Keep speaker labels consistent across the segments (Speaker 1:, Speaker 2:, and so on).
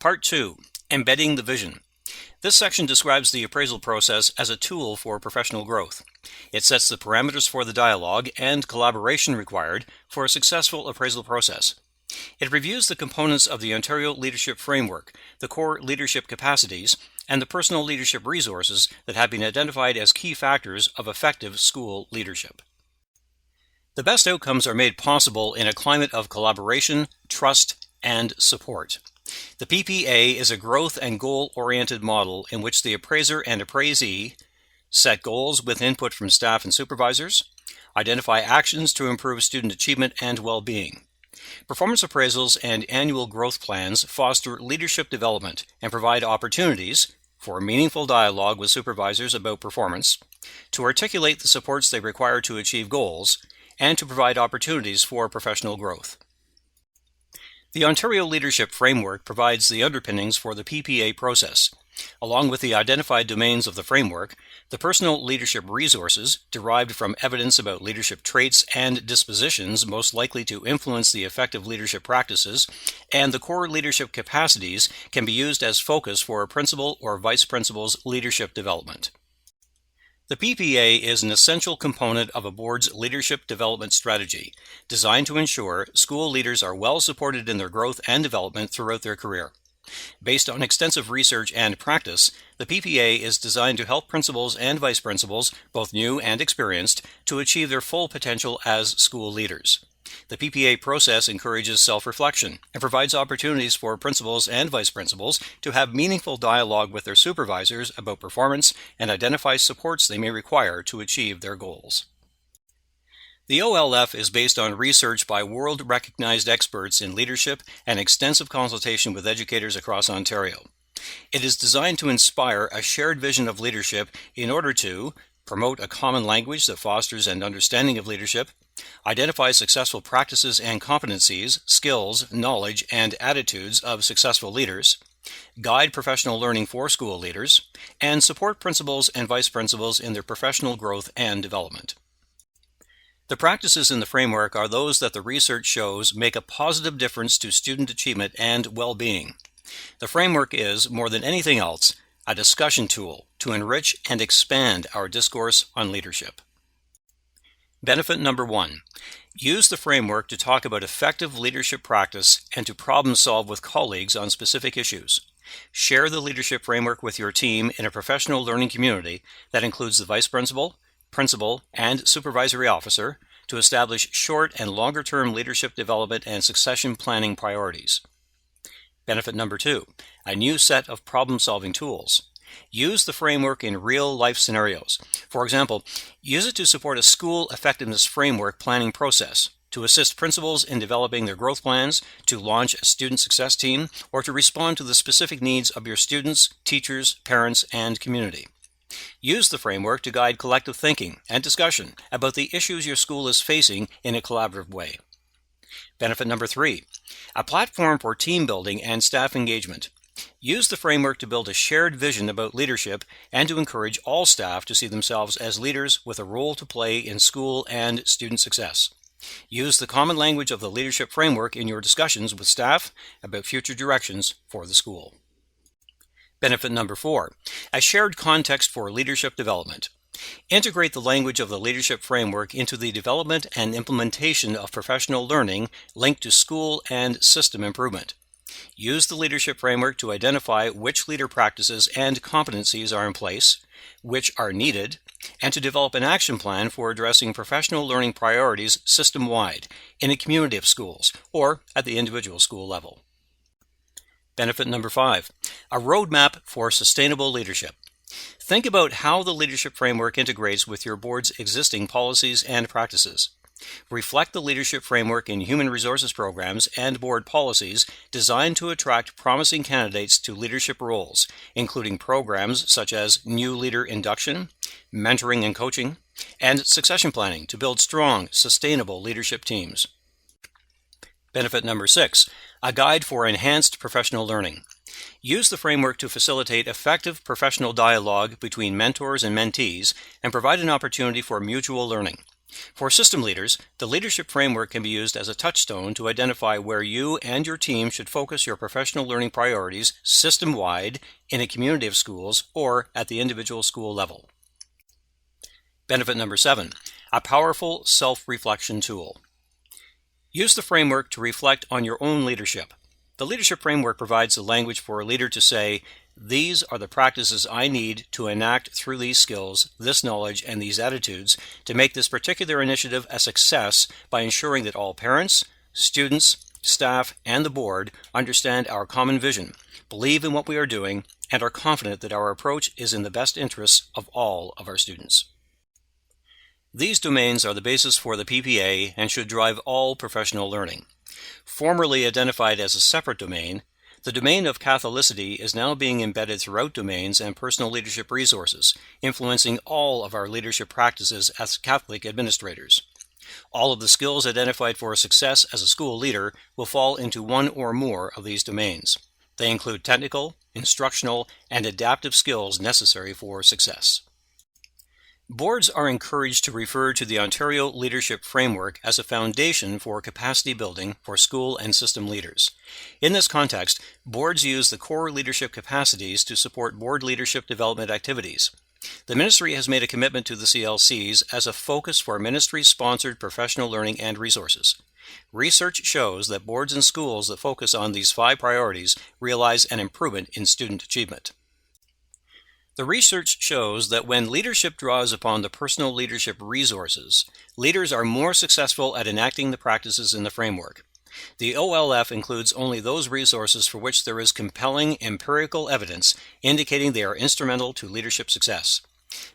Speaker 1: Part 2. Embedding the Vision. This section describes the appraisal process as a tool for professional growth. It sets the parameters for the dialogue and collaboration required for a successful appraisal process. It reviews the components of the Ontario Leadership Framework, the core leadership capacities, and the personal leadership resources that have been identified as key factors of effective school leadership. The best outcomes are made possible in a climate of collaboration, trust, and support. The PPA is a growth and goal-oriented model in which the appraiser and appraisee set goals with input from staff and supervisors, identify actions to improve student achievement and well-being. Performance appraisals and annual growth plans foster leadership development and provide opportunities for meaningful dialogue with supervisors about performance, to articulate the supports they require to achieve goals, and to provide opportunities for professional growth. The Ontario Leadership Framework provides the underpinnings for the PPA process. Along with the identified domains of the framework, the personal leadership resources derived from evidence about leadership traits and dispositions most likely to influence the effective leadership practices, and the core leadership capacities can be used as focus for a principal or vice principal's leadership development. The PPA is an essential component of a board's leadership development strategy, designed to ensure school leaders are well supported in their growth and development throughout their career. Based on extensive research and practice, the PPA is designed to help principals and vice principals, both new and experienced, to achieve their full potential as school leaders. The PPA process encourages self-reflection and provides opportunities for principals and vice principals to have meaningful dialogue with their supervisors about performance and identify supports they may require to achieve their goals. The OLF is based on research by world-recognized experts in leadership and extensive consultation with educators across Ontario. It is designed to inspire a shared vision of leadership in order to promote a common language that fosters an understanding of leadership, identify successful practices and competencies, skills, knowledge, and attitudes of successful leaders, guide professional learning for school leaders, and support principals and vice principals in their professional growth and development. The practices in the framework are those that the research shows make a positive difference to student achievement and well-being. The framework is, more than anything else, a discussion tool to enrich and expand our discourse on leadership. Benefit number 1. Use the framework to talk about effective leadership practice and to problem solve with colleagues on specific issues. Share the leadership framework with your team in a professional learning community that includes the vice principal, principal, and supervisory officer to establish short and longer-term leadership development and succession planning priorities. Benefit number 2. A new set of problem-solving tools. Use the framework in real-life scenarios. For example, use it to support a school effectiveness framework planning process, to assist principals in developing their growth plans, to launch a student success team, or to respond to the specific needs of your students, teachers, parents, and community. Use the framework to guide collective thinking and discussion about the issues your school is facing in a collaborative way. Benefit number 3. A platform for team building and staff engagement. Use the framework to build a shared vision about leadership and to encourage all staff to see themselves as leaders with a role to play in school and student success. Use the common language of the leadership framework in your discussions with staff about future directions for the school. Benefit number 4. A shared context for leadership development. Integrate the language of the leadership framework into the development and implementation of professional learning linked to school and system improvement. Use the leadership framework to identify which leader practices and competencies are in place, which are needed, and to develop an action plan for addressing professional learning priorities system-wide in a community of schools or at the individual school level. Benefit number 5. A roadmap for sustainable leadership. Think about how the leadership framework integrates with your board's existing policies and practices. Reflect the leadership framework in human resources programs and board policies designed to attract promising candidates to leadership roles, including programs such as new leader induction, mentoring and coaching, and succession planning to build strong, sustainable leadership teams. Benefit number 6. A guide for enhanced professional learning. Use the framework to facilitate effective professional dialogue between mentors and mentees and provide an opportunity for mutual learning. For system leaders, the leadership framework can be used as a touchstone to identify where you and your team should focus your professional learning priorities system-wide, in a community of schools, or at the individual school level. Benefit number 7, a powerful self-reflection tool. Use the framework to reflect on your own leadership. The leadership framework provides the language for a leader to say, "These are the practices I need to enact through these skills, this knowledge, and these attitudes to make this particular initiative a success by ensuring that all parents, students, staff, and the board understand our common vision, believe in what we are doing, and are confident that our approach is in the best interests of all of our students." These domains are the basis for the PPA and should drive all professional learning. Formerly identified as a separate domain, the domain of Catholicity is now being embedded throughout domains and personal leadership resources, influencing all of our leadership practices as Catholic administrators. All of the skills identified for success as a school leader will fall into one or more of these domains. They include technical, instructional, and adaptive skills necessary for success. Boards are encouraged to refer to the Ontario Leadership Framework as a foundation for capacity building for school and system leaders. In this context, boards use the core leadership capacities to support board leadership development activities. The Ministry has made a commitment to the CLCs as a focus for ministry-sponsored professional learning and resources. Research shows that boards and schools that focus on these 5 priorities realize an improvement in student achievement. The research shows that when leadership draws upon the personal leadership resources, leaders are more successful at enacting the practices in the framework. The OLF includes only those resources for which there is compelling empirical evidence indicating they are instrumental to leadership success.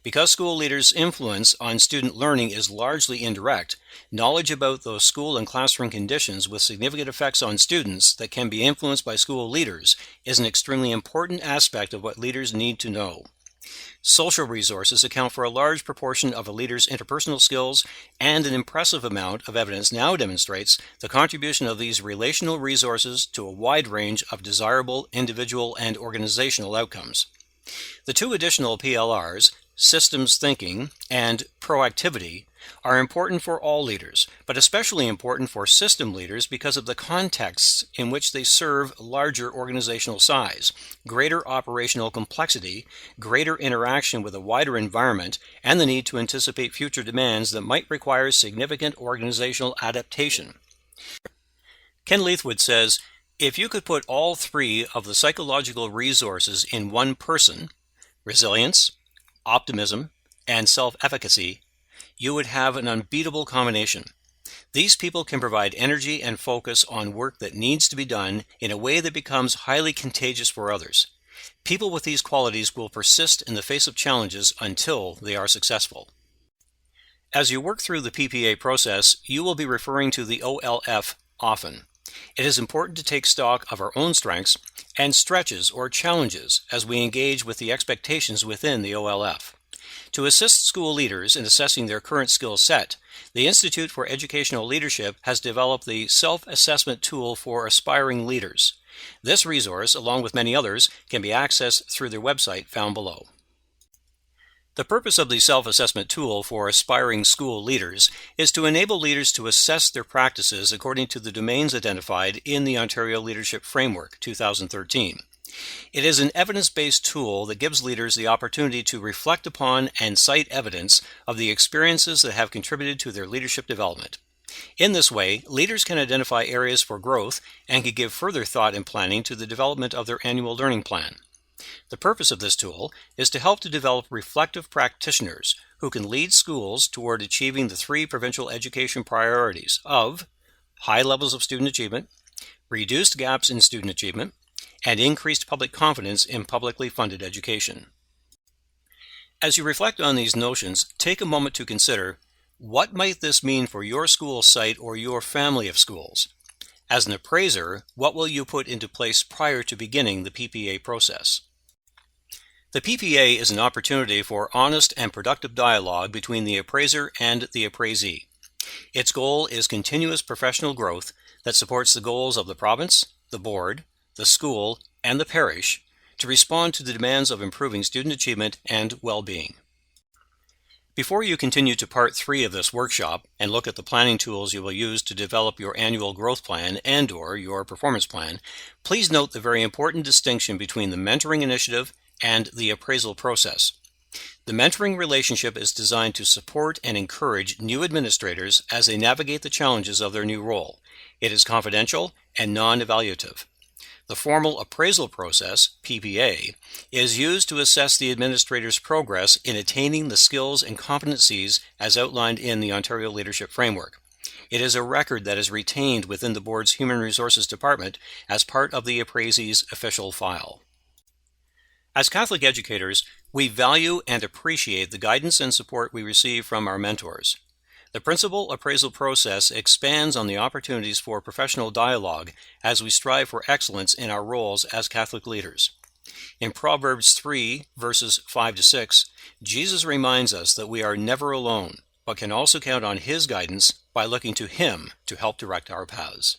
Speaker 1: Because school leaders' influence on student learning is largely indirect, knowledge about those school and classroom conditions with significant effects on students that can be influenced by school leaders is an extremely important aspect of what leaders need to know. Social resources account for a large proportion of a leader's interpersonal skills, and an impressive amount of evidence now demonstrates the contribution of these relational resources to a wide range of desirable individual and organizational outcomes. The 2 additional PLRs, systems thinking and proactivity, are important for all leaders, but especially important for system leaders because of the contexts in which they serve: larger organizational size, greater operational complexity, greater interaction with a wider environment, and the need to anticipate future demands that might require significant organizational adaptation. Ken Leithwood says, "If you could put all 3 of the psychological resources in one person, resilience, optimism, and self-efficacy, you would have an unbeatable combination. These people can provide energy and focus on work that needs to be done in a way that becomes highly contagious for others. People with these qualities will persist in the face of challenges until they are successful." As you work through the PPA process, you will be referring to the OLF often. It is important to take stock of our own strengths and stretches or challenges as we engage with the expectations within the OLF. To assist school leaders in assessing their current skill set, the Institute for Educational Leadership has developed the SelfAssessment Tool for aspiring leaders. This resource, along with many others, can be accessed through their website found below. The purpose of the Self-Assessment Tool for aspiring school leaders is to enable leaders to assess their practices according to the domains identified in the Ontario Leadership Framework 2013. It is an evidence-based tool that gives leaders the opportunity to reflect upon and cite evidence of the experiences that have contributed to their leadership development. In this way, leaders can identify areas for growth and can give further thought and planning to the development of their annual learning plan. The purpose of this tool is to help to develop reflective practitioners who can lead schools toward achieving the 3 provincial education priorities of high levels of student achievement, reduced gaps in student achievement, and increased public confidence in publicly funded education. As you reflect on these notions, take a moment to consider, what might this mean for your school site or your family of schools? As an appraiser, what will you put into place prior to beginning the PPA process? The PPA is an opportunity for honest and productive dialogue between the appraiser and the appraisee. Its goal is continuous professional growth that supports the goals of the province, the board, the school, and the parish to respond to the demands of improving student achievement and well-being. Before you continue to Part 3 of this workshop and look at the planning tools you will use to develop your annual growth plan and/or your performance plan, please note the very important distinction between the mentoring initiative and the appraisal process. The mentoring relationship is designed to support and encourage new administrators as they navigate the challenges of their new role. It is confidential and non-evaluative. The formal appraisal process, PPA, is used to assess the administrator's progress in attaining the skills and competencies as outlined in the Ontario Leadership Framework. It is a record that is retained within the Board's Human Resources Department as part of the appraisee's official file. As Catholic educators, we value and appreciate the guidance and support we receive from our mentors. The principal appraisal process expands on the opportunities for professional dialogue as we strive for excellence in our roles as Catholic leaders. In Proverbs 3, verses 5-6, Jesus reminds us that we are never alone, but can also count on His guidance by looking to Him to help direct our paths.